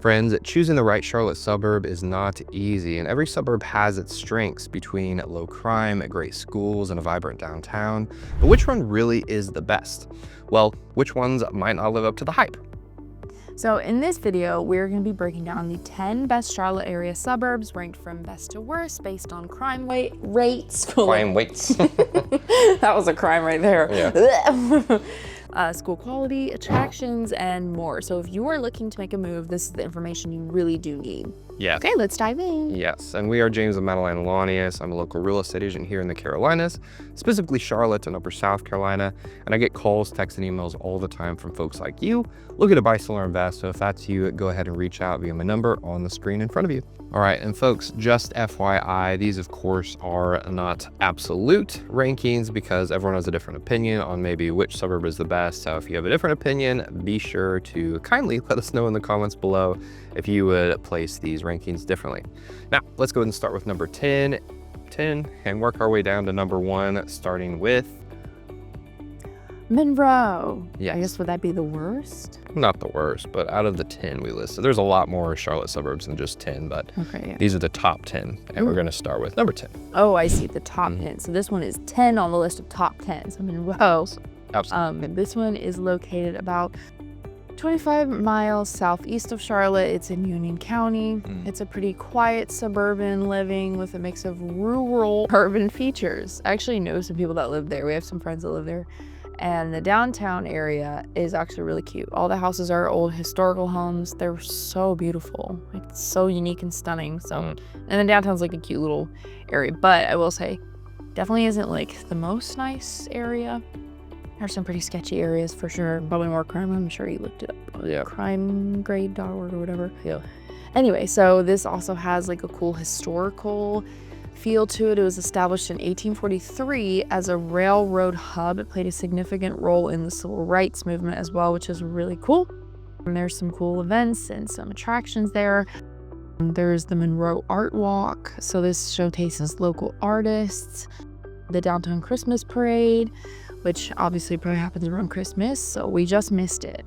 Friends, choosing the right Charlotte suburb is not easy, and every suburb has its strengths between low crime, great schools, and a vibrant downtown. But which one really is the best? Well, which ones might not live up to the hype? So in this video, we're going to be breaking down the 10 best Charlotte area suburbs ranked from best to worst based on crime rates. Crime rates. That was a crime right there. Yeah. School quality, attractions, and more. So if you are looking to make a move, this is the information you really do need. Yeah. Okay, let's dive in. Yes, and we are James and Madeline Lanius. I'm a local real estate agent here in the Carolinas, specifically Charlotte and Upper South Carolina, and I get calls, texts, and emails all the time from folks like you looking to buy, sell, or invest. So if that's you, go ahead and reach out via my number on the screen in front of you. All right, and folks, just FYI, these of course are not absolute rankings because everyone has a different opinion on maybe which suburb is the best. So if you have a different opinion, be sure to kindly let us know in the comments below if you would place these rankings differently. Now, let's go ahead and start with number 10 and work our way down to number 1, starting with Monroe. Yes. I guess would that be the worst? Not the worst, but out of the 10 we listed, there's a lot more Charlotte suburbs than just 10, but okay, yeah. These are the top 10, and we're going to start with number 10. Oh, I see, the top 10. So this one is 10 on the list of top 10. So Monroe. Absolutely. This one is located about 25 miles southeast of Charlotte. It's in Union County. It's a pretty quiet suburban living with a mix of rural urban features. I actually know some people that live there. We have some friends that live there. And the downtown area is actually really cute. All the houses are old historical homes. They're so beautiful. It's so unique and stunning. So, and then downtown's like a cute little area. But I will say, definitely isn't like the most nice area. There's some pretty sketchy areas for sure. Probably more crime. I'm sure you looked it up. Yeah. Crimegrade.org or whatever. Yeah. Anyway, so this also has like a cool historical feel to it. It was established in 1843 as a railroad hub. It played a significant role in the civil rights movement as well, which is really cool. And there's some cool events and some attractions there. There's the Monroe Art Walk. So this showcases local artists. The Downtown Christmas Parade, which obviously probably happens around Christmas, so we just missed it.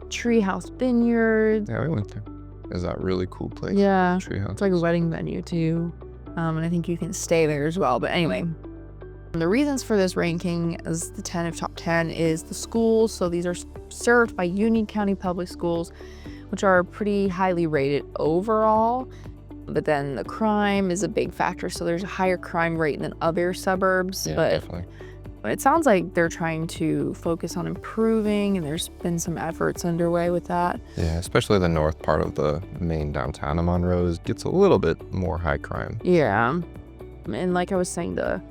Treehouse Vineyard. Yeah, we went there. Is that really cool place? Yeah, Treehouse. it's like a wedding venue too. And I think you can stay there as well. But anyway, the reasons for this ranking as the 10 of top 10 is the schools. So these are served by Union County Public Schools, which are pretty highly rated overall. But then the crime is a big factor. So there's a higher crime rate than other suburbs. Yeah, but definitely. it sounds like they're trying to focus on improving, and there's been some efforts underway with that. Yeah, especially the north part of the main downtown of Monroe gets a little bit more high crime. Yeah. And like I was saying, the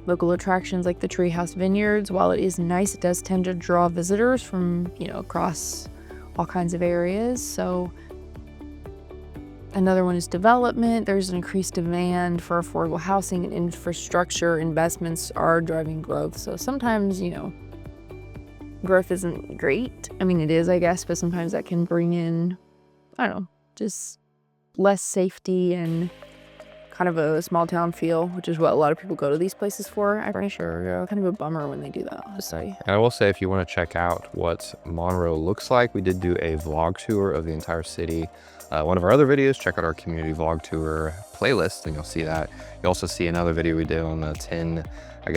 local attractions like the Treehouse Vineyards, while it is nice, it does tend to draw visitors from, across all kinds of areas. So another one is development. There's an increased demand for affordable housing, and infrastructure investments are driving growth. So sometimes, growth isn't great. I mean, it is, I guess, but sometimes that can bring in, I don't know, just less safety and kind of a small town feel, which is what a lot of people go to these places for. I'm pretty sure. Yeah. Kind of a bummer when they do that, honestly. And I will say, if you want to check out what Monroe looks like, we did do a vlog tour of the entire city. One of our other videos, check out our community vlog tour playlist and you'll see that. You'll also see another video we did on the 10,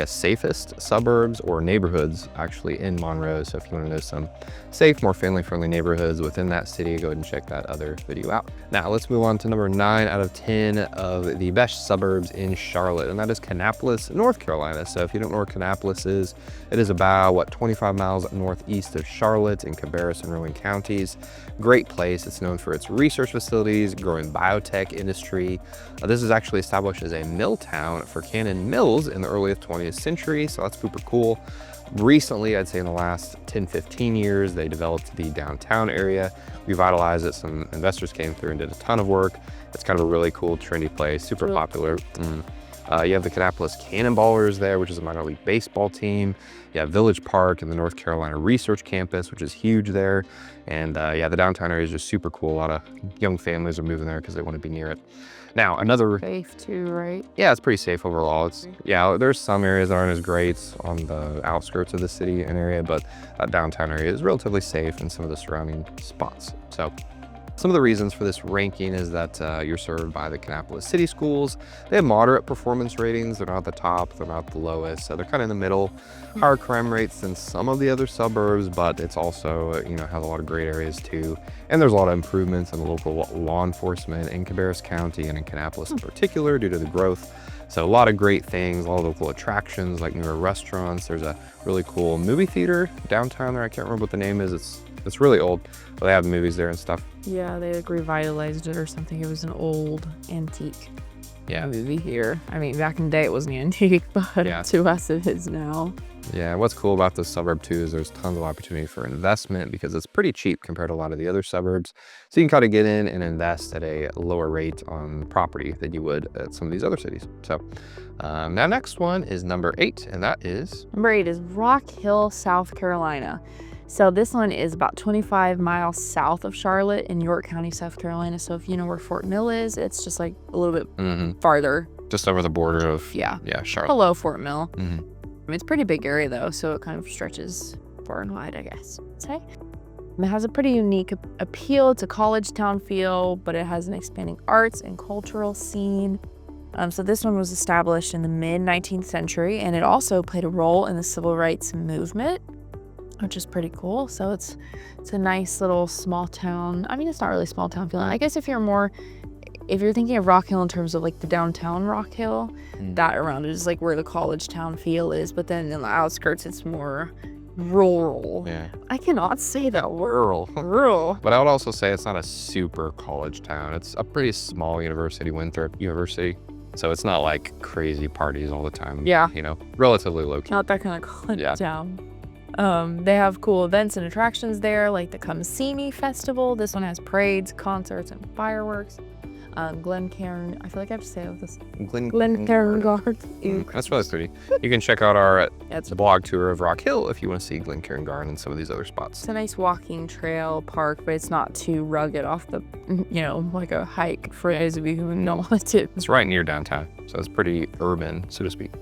safest suburbs or neighborhoods actually in Monroe. So if you want to know some safe, more family-friendly neighborhoods within that city, go ahead and check that other video out. Now let's move on to number 9 out of 10 of the best suburbs in Charlotte, and that is Kannapolis, North Carolina. So if you don't know where Kannapolis is, it is about, 25 miles northeast of Charlotte in Cabarrus and Rowan counties. Great place. It's known for its research facilities, growing biotech industry. This is actually established as a mill town for Cannon Mills in the early 20th century, so that's super cool. Recently, I'd say in the last 10-15 years, they developed the downtown area, revitalized it. Some investors came through and did a ton of work. It's kind of a really cool, trendy place, super popular. You have the Kannapolis Cannonballers there, which is a minor league baseball team. You have Village Park and the North Carolina Research Campus, which is huge there. And the downtown area is just super cool. A lot of young families are moving there because they want to be near it. Now, another... Safe too, right? Yeah, it's pretty safe overall. There's some areas that aren't as great on the outskirts of the city and area, but that downtown area is relatively safe in some of the surrounding spots. So Some of the reasons for this ranking is that you're served by the Kannapolis City Schools. They have moderate performance ratings. They're not the top, they're not the lowest. So they're kind of in the middle. Higher crime rates than some of the other suburbs, but it's also, has a lot of great areas too. And there's a lot of improvements in the local law enforcement in Cabarrus County and in Kannapolis in particular due to the growth. So a lot of great things, a lot of local attractions like newer restaurants. There's a really cool movie theater downtown there. I can't remember what the name is. It's really old, but they have movies there and stuff. Yeah, they like revitalized it or something. It was an old antique movie here. I mean, back in the day it wasn't antique, but to us it is now. Yeah, what's cool about this suburb too is there's tons of opportunity for investment because it's pretty cheap compared to a lot of the other suburbs. So you can kind of get in and invest at a lower rate on property than you would at some of these other cities. So now next one is number 8, and that is? Number 8 is Rock Hill, South Carolina. So this one is about 25 miles south of Charlotte in York County, South Carolina. So if you know where Fort Mill is, it's just like a little bit farther. Just over the border of Charlotte. Below Fort Mill. I mean, it's a pretty big area though, so it kind of stretches far and wide, I guess. It has a pretty unique appeal. It's a college town feel, but it has an expanding arts and cultural scene. So this one was established in the mid-19th century, and it also played a role in the civil rights movement, which is pretty cool. So it's a nice little small town. I mean, it's not really small town feeling. I guess if you're thinking of Rock Hill in terms of like the downtown Rock Hill, that around it is like where the college town feel is. But then in the outskirts, it's more rural. Yeah. I cannot say that word. Rural. But I would also say it's not a super college town. It's a pretty small university, Winthrop University. So it's not like crazy parties all the time. Yeah. Relatively low key. Not that kind of college town. They have cool events and attractions there, like the Come See Me Festival. This one has parades, concerts, and fireworks. Glencairn, I feel like I have to say it with this. Glencairn Garden. That's really pretty. You can check out our blog tour of Rock Hill if you want to see Glencairn Garden and some of these other spots. It's a nice walking trail park, but it's not too rugged off the, like a hike for those of you who know what to do. It's right near downtown, so it's pretty urban, so to speak.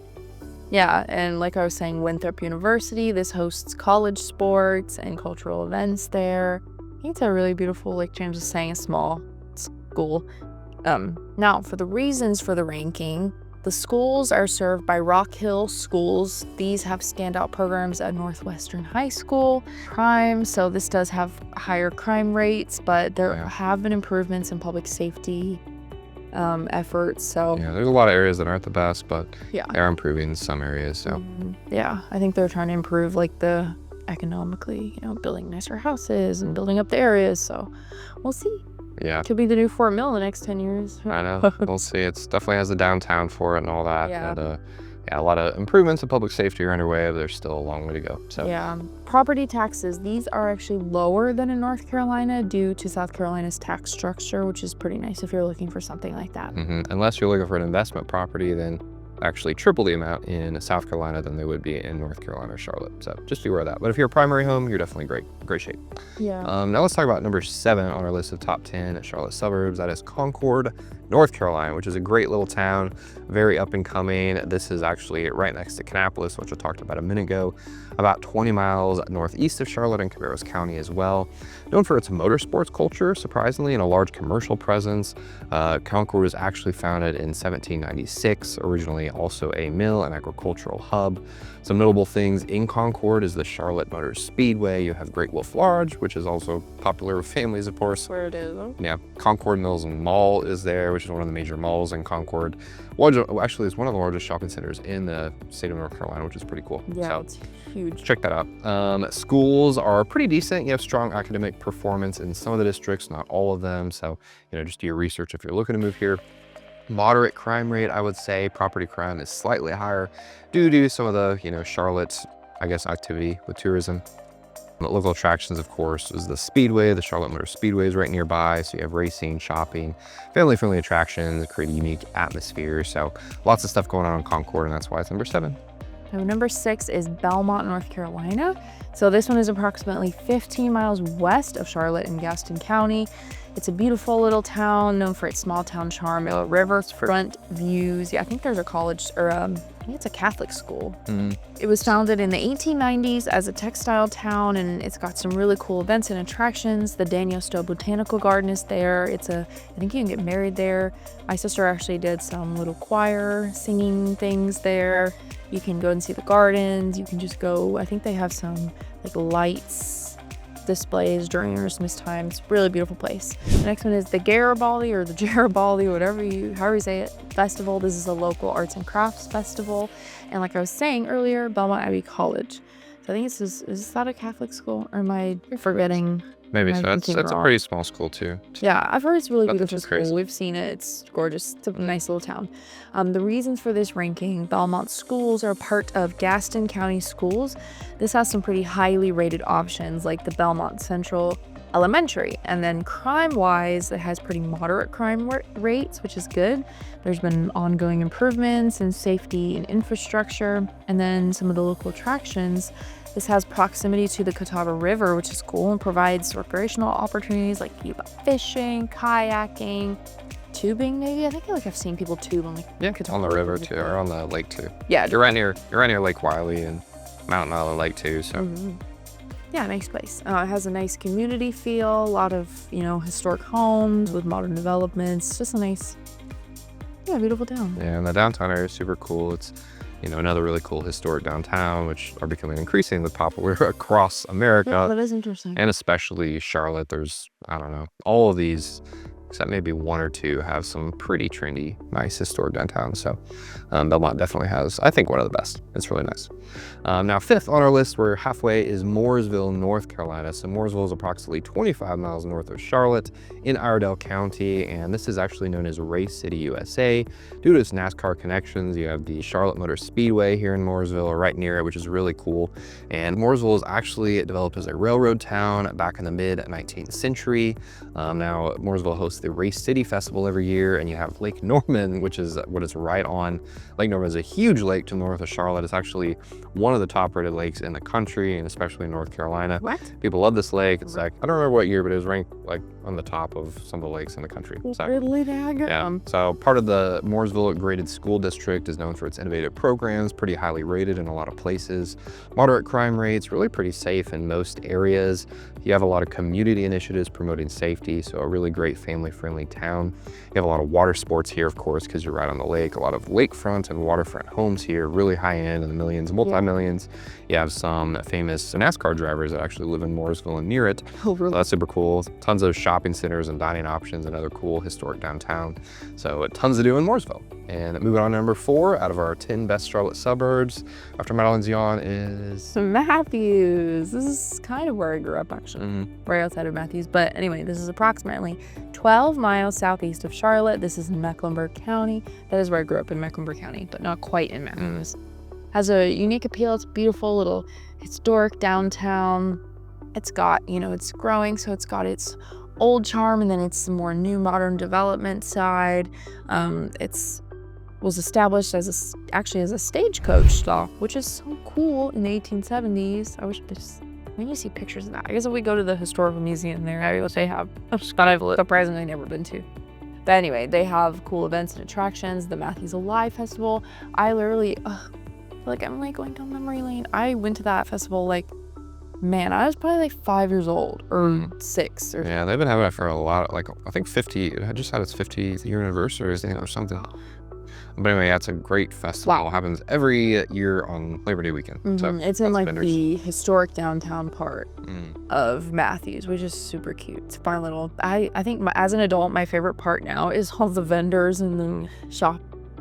Yeah, and like I was saying, Winthrop University, this hosts college sports and cultural events there. I think it's a really beautiful, like James was saying, a small school. Now, for the reasons for the ranking, the schools are served by Rock Hill Schools. These have standout programs at Northwestern High School. Crime, so this does have higher crime rates, but there have been improvements in public safety efforts. So there's a lot of areas that aren't the best, but they are improving in some areas. So I think they're trying to improve like the economically, building nicer houses and building up the areas. So we'll see. Yeah. Could be the new Fort Mill in the next 10 years. I know. We'll see. It's definitely has the downtown for it and all that. Yeah. And, a lot of improvements in public safety are underway, but there's still a long way to go. So property taxes, these are actually lower than in North Carolina due to South Carolina's tax structure, which is pretty nice if you're looking for something like that. Unless you're looking for an investment property, then actually triple the amount in South Carolina than they would be in North Carolina or Charlotte. So just be aware of that. But if you're a primary home, you're definitely great shape. Yeah. Now let's talk about number 7 on our list of top 10 Charlotte suburbs. That is Concord, North Carolina, which is a great little town, very up and coming. This is actually right next to Kannapolis, which I talked about a minute ago, about 20 miles northeast of Charlotte in Cabarrus County as well. Known for its motorsports culture, surprisingly, and a large commercial presence. Concord was actually founded in 1796, originally also a mill and agricultural hub. Some notable things in Concord is the Charlotte Motor Speedway. You have Great Wolf Lodge, which is also popular with families, of course. Where it is, though. Yeah, Concord Mills and Mall is there, which is one of the major malls in Concord. Actually, it's one of the largest shopping centers in the state of North Carolina, which is pretty cool. Yeah, so, it's huge. Check that out. Schools are pretty decent. You have strong academic performance in some of the districts, not all of them. So, just do your research if you're looking to move here. Moderate crime rate, I would say. Property crime is slightly higher due to some of the, Charlotte's, activity with tourism. The local attractions, of course, is the Speedway. The Charlotte Motor Speedway is right nearby. So you have racing, shopping, family-friendly attractions, create a unique atmosphere. So lots of stuff going on in Concord, and that's why it's number 7. So number 6 is Belmont, North Carolina. So this one is approximately 15 miles west of Charlotte in Gaston County. It's a beautiful little town known for its small town charm, riverfront views. Yeah, I think there's a college or think it's a Catholic school. It was founded in the 1890s as a textile town, and it's got some really cool events and attractions. The Daniel Stowe Botanical Garden is there. I think you can get married there. My sister actually did some little choir singing things there. You can go and see the gardens. You can just go, I think they have some like lights displays during Christmas times. Really beautiful place. The next one is the Garibaldi or the Garibaldi, however you say it, festival. This is a local arts and crafts festival. And like I was saying earlier, Belmont Abbey College. So I think is that a Catholic school, or am I forgetting? Maybe so. That's a pretty small school too. Yeah, I've heard it's really beautiful school. We've seen it. It's gorgeous. It's a nice little town. The reasons for this ranking: Belmont schools are part of Gaston County Schools. This has some pretty highly rated options like the Belmont Central Elementary. And then crime-wise, it has pretty moderate crime rates, which is good. There's been ongoing improvements in safety and infrastructure. And then some of the local attractions. This has proximity to the Catawba River, which is cool, and provides recreational opportunities like fishing, kayaking, tubing maybe. I think I've seen people tube on on the river too, or on the lake too. Yeah, you're right near Lake Wiley and Mountain Island Lake too. So yeah, nice place. It has a nice community feel, a lot of historic homes with modern developments. Just a nice, beautiful town. Yeah, and the downtown area is super cool. It's another really cool historic downtown, which are becoming increasingly popular across America. Yeah, that is interesting. And especially Charlotte. There's, I don't know, all of these, except maybe one or two, have some pretty trendy, nice historic downtowns. So Belmont definitely has, I think, one of the best. It's really nice. Now, fifth on our list, we're halfway, is Mooresville, North Carolina. So Mooresville is approximately 25 miles north of Charlotte in Iredell County, and this is actually known as Race City, USA. Due to its NASCAR connections, you have the Charlotte Motor Speedway here in Mooresville, or right near it, which is really cool. And Mooresville was actually developed as a railroad town back in the mid-19th century. Now, Mooresville hosts the Race City Festival every year, and you have Lake Norman, which is what it's right on. Lake Norman is a huge lake to the north of Charlotte. It's actually one of the top rated lakes in the country, and especially in North Carolina. What? People love this lake. It's like, I don't remember what year, but it was ranked like on the top of some of the lakes in the country. So, really daggone. yeah. So part of the Mooresville graded school district is known for its innovative programs, pretty highly rated in a lot of places. Moderate crime rates, really pretty safe in most areas. You have a lot of community initiatives promoting safety, so a really great family-friendly town. You have a lot of water sports here, of course, because you're right on the lake. A lot of lakefront and waterfront homes here, really high-end in the millions, multi-millions. You have some famous NASCAR drivers that actually live in Mooresville and near it. Oh, really? So that's super cool. Tons of shopping centers and dining options, another cool historic downtown. So tons to do in Mooresville. And moving on to number 4 out of our 10 best Charlotte suburbs after Madeline's Yawn is Matthews. This is kind of where I grew up, actually, right outside of Matthews. But anyway, this is approximately 12 miles southeast of Charlotte. This is in Mecklenburg County. That is where I grew up, in Mecklenburg County, but not quite in Matthews. Has a unique appeal. It's a beautiful little historic downtown. It's got, it's growing, so it's got its old charm, and then it's the more new modern development side. Was established as a stagecoach stop, which is so cool in the 1870s. I wish when you see pictures of that. I guess if we go to the historical museum there, which they have, that I've surprisingly never been to. But anyway, they have cool events and attractions. The Matthews Alive Festival. I literally, I'm going down memory lane. I went to that festival I was probably 5 years old or 6. Yeah, they've been having it for a lot. I think 50. It just had its 50th year anniversary or something. But anyway, yeah, it's a great festival. Wow. It happens every year on Labor Day weekend. So it's in the historic downtown part of Matthews, which is super cute. It's fun little. I think as an adult, my favorite part now is all the vendors and the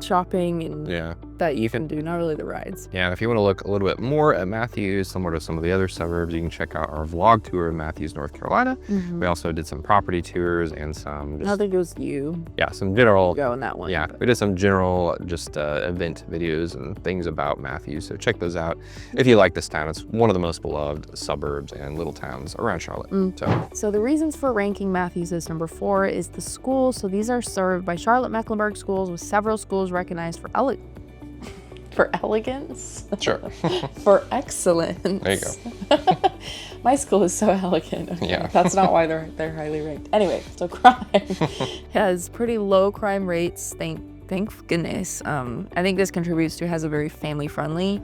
shopping and that you can do, not really the rides. Yeah, and if you want to look a little bit more at Matthews, similar to some of the other suburbs, you can check out our vlog tour of Matthews, North Carolina. We also did some property tours and some I think it was you. Yeah, some general go on that one. Yeah, we did some general event videos and things about Matthews, so check those out if you like this town. It's one of the most beloved suburbs and little towns around Charlotte. So the reasons for ranking Matthews as number 4 is the schools. So these are served by Charlotte Mecklenburg schools, with several schools recognized for elegance? Sure. For excellence. There you go. My school is so elegant. Okay? Yeah. That's not why they're highly ranked. Anyway, so crime has pretty low crime rates, thank Thank goodness. I think this contributes to, has a very family-friendly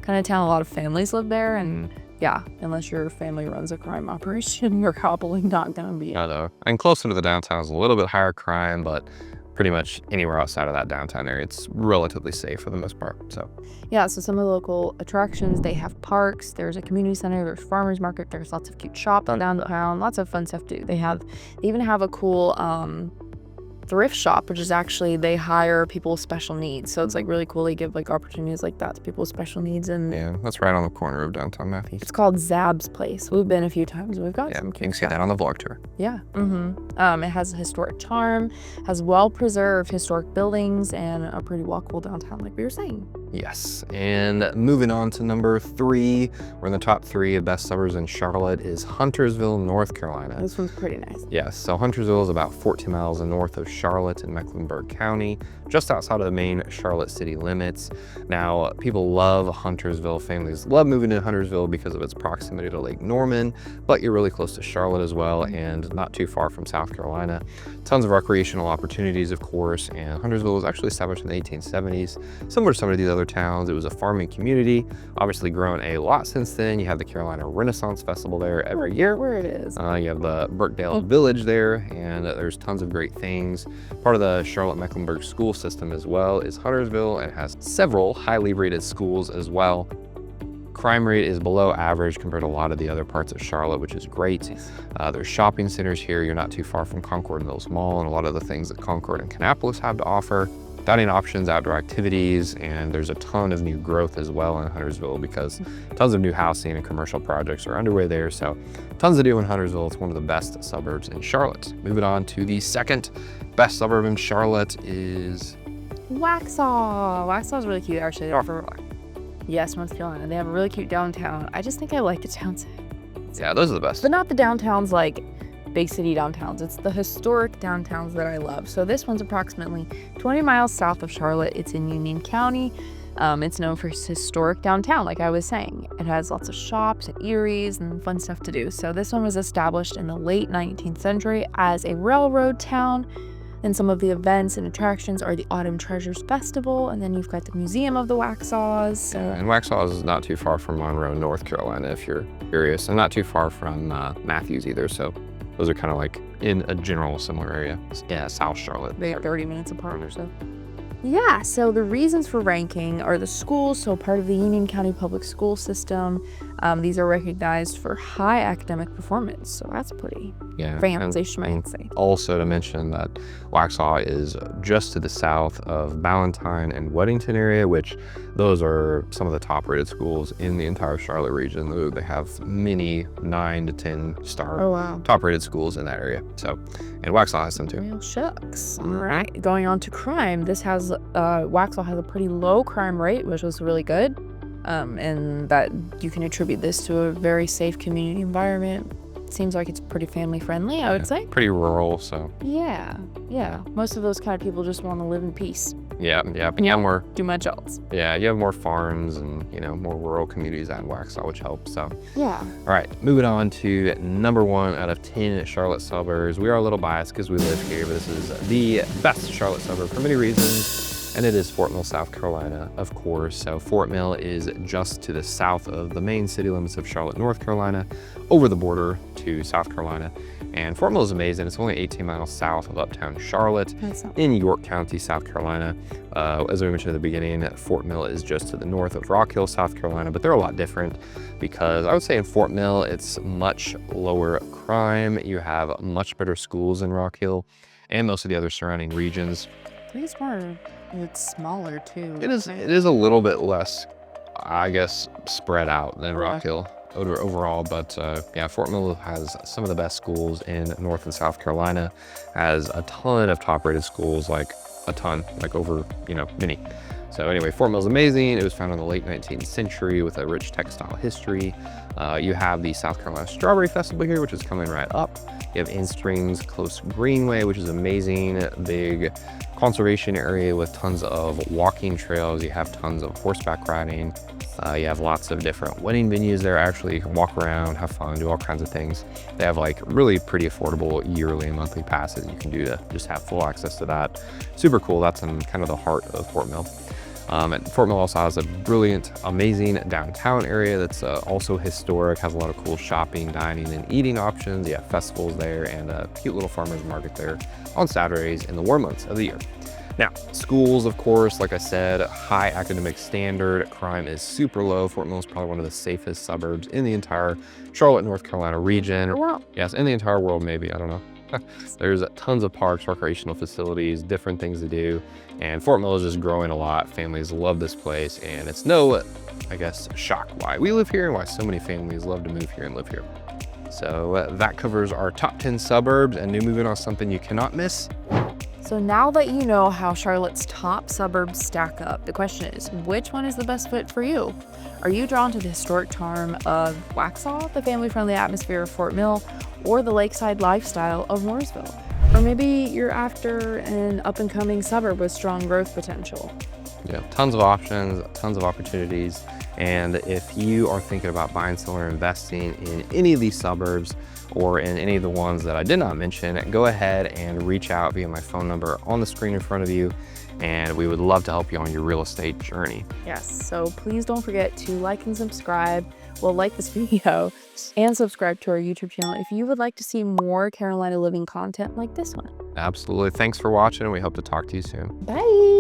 kind of town. A lot of families live there, and yeah, unless your family runs a crime operation, you're probably not gonna be. I know. And closer to the downtown is a little bit higher crime, but pretty much anywhere outside of that downtown area, it's relatively safe for the most part. So Yeah, so some of the local attractions, they have parks, there's a community center, there's farmers market, there's lots of cute shops downtown, lots of fun stuff to do. They even have a cool thrift shop, which is actually, they hire people with special needs. So it's like really cool. They give like opportunities like that to people with special needs. And yeah, that's right on the corner of downtown Matthews. it's called Zab's Place. We've been a few times. We've got some You cute can see stuff. that on the vlog tour. Yeah. It has a historic charm, has well-preserved historic buildings, and a pretty walkable downtown, like we were saying. Yes, and moving on to number 3, we're in the top 3 of best suburbs in Charlotte is Huntersville, North Carolina. This one's pretty nice. Yes, so Huntersville is about 14 miles north of Charlotte in Mecklenburg County, just outside of the main Charlotte city limits. Now, people love Huntersville. Families love moving to Huntersville because of its proximity to Lake Norman, but you're really close to Charlotte as well, and not too far from South Carolina. Tons of recreational opportunities, of course, and Huntersville was actually established in the 1870s. Similar to some of these other towns, it was a farming community, obviously grown a lot since then. You have the Carolina Renaissance Festival there every year. Where it is. You have the Burkdale Village there, and there's tons of great things. Part of the Charlotte-Mecklenburg school system as well is Huntersville, and has several highly rated schools as well. Crime rate is below average compared to a lot of the other parts of Charlotte, which is great. There's shopping centers here. You're not too far from Concord Mills Mall and a lot of the things that Concord and Kannapolis have to offer. Dining options, outdoor activities, and there's a ton of new growth as well in Huntersville because tons of new housing and commercial projects are underway there. So tons to do in Huntersville. It's one of the best suburbs in Charlotte. Moving on to the second best suburb in Charlotte is Waxhaw. Waxhaw is really cute, actually. Yes, North Carolina. They have a really cute downtown. I just think I like the towns. Yeah, those are the best. But not the downtowns like big city downtowns. It's the historic downtowns that I love. So this one's approximately 20 miles south of Charlotte. It's in Union County. It's known for its historic downtown, like I was saying. It has lots of shops and eateries and fun stuff to do. So this one was established in the late 19th century as a railroad town. And some of the events and attractions are the Autumn Treasures Festival, and then you've got the Museum of the Waxhaws. So. Yeah, and Waxhaw is not too far from Monroe, North Carolina, if you're curious, and not too far from Matthews either. So those are kind of like in a general similar area. Yeah, South Charlotte. They are 30 minutes apart or so. Yeah, so the reasons for ranking are the schools, so part of the Union County Public School System. These are recognized for high academic performance, so that's pretty fancy, you might say. Also to mention that Waxhaw is just to the south of Ballantyne and Weddington area, which those are some of the top rated schools in the entire Charlotte region. They have many 9 to 10 star top rated schools in that area. So, and Waxhaw has some too. Well, shucks. All right, going on to crime. This has, Waxhaw has a pretty low crime rate, which was really good. And that you can attribute this to a very safe community environment. Seems like it's pretty family friendly, I would say. Pretty rural, so. Yeah. Most of those kind of people just want to live in peace. Yeah. And you don't do much else. Yeah, you have more farms and, more rural communities at Waxhaw, which helps, so. Yeah. All right, moving on to number 1 out of 10 Charlotte suburbs. We are a little biased because we live here, but this is the best Charlotte suburb for many reasons. And it is Fort Mill, South Carolina, of course. So Fort Mill is just to the south of the main city limits of Charlotte, North Carolina, over the border to South Carolina. And Fort Mill is amazing. It's only 18 miles south of Uptown Charlotte in York County, South Carolina. As we mentioned at the beginning, Fort Mill is just to the north of Rock Hill, South Carolina, but they're a lot different because I would say in Fort Mill, it's much lower crime. You have much better schools in Rock Hill and most of the other surrounding regions. It's smaller too. It is a little bit less, I guess, spread out than Rock Hill overall, but Fort Mill has some of the best schools in North and South Carolina, has a ton of top-rated schools, like a ton, like over, many. So anyway, Fort Mill's amazing. It was founded in the late 19th century with a rich textile history. You have the South Carolina Strawberry Festival here, which is coming right up. You have In Springs Close Greenway, which is amazing, big conservation area with tons of walking trails. You have tons of horseback riding. You have lots of different wedding venues there. Actually, you can walk around, have fun, do all kinds of things. They have like really pretty affordable yearly and monthly passes you can do to just have full access to that. Super cool. That's in kind of the heart of Fort Mill. And Fort Mill also has a brilliant, amazing downtown area that's also historic, has a lot of cool shopping, dining, and eating options. You have festivals there and a cute little farmer's market there on Saturdays in the warm months of the year. Now, schools, of course, like I said, high academic standard. Crime is super low. Fort Mill is probably one of the safest suburbs in the entire Charlotte, North Carolina region. Yes, in the entire world, maybe. I don't know. There's tons of parks, recreational facilities, different things to do. And Fort Mill is just growing a lot. Families love this place. And it's no, I guess, shock why we live here and why so many families love to move here and live here. So that covers our top 10 suburbs. And now moving on to something you cannot miss. So now that you know how Charlotte's top suburbs stack up, the question is, which one is the best fit for you? Are you drawn to the historic charm of Waxhaw, the family-friendly atmosphere of Fort Mill, or the lakeside lifestyle of Mooresville? Or maybe you're after an up-and-coming suburb with strong growth potential. Yeah, tons of options, tons of opportunities. And if you are thinking about buying, selling, or investing in any of these suburbs or in any of the ones that I did not mention, go ahead and reach out via my phone number on the screen in front of you. And we would love to help you on your real estate journey. Yes, so please don't forget to like and subscribe. Well, like this video and subscribe to our YouTube channel if you would like to see more Carolina living content like this one. Absolutely. Thanks for watching, and we hope to talk to you soon. Bye.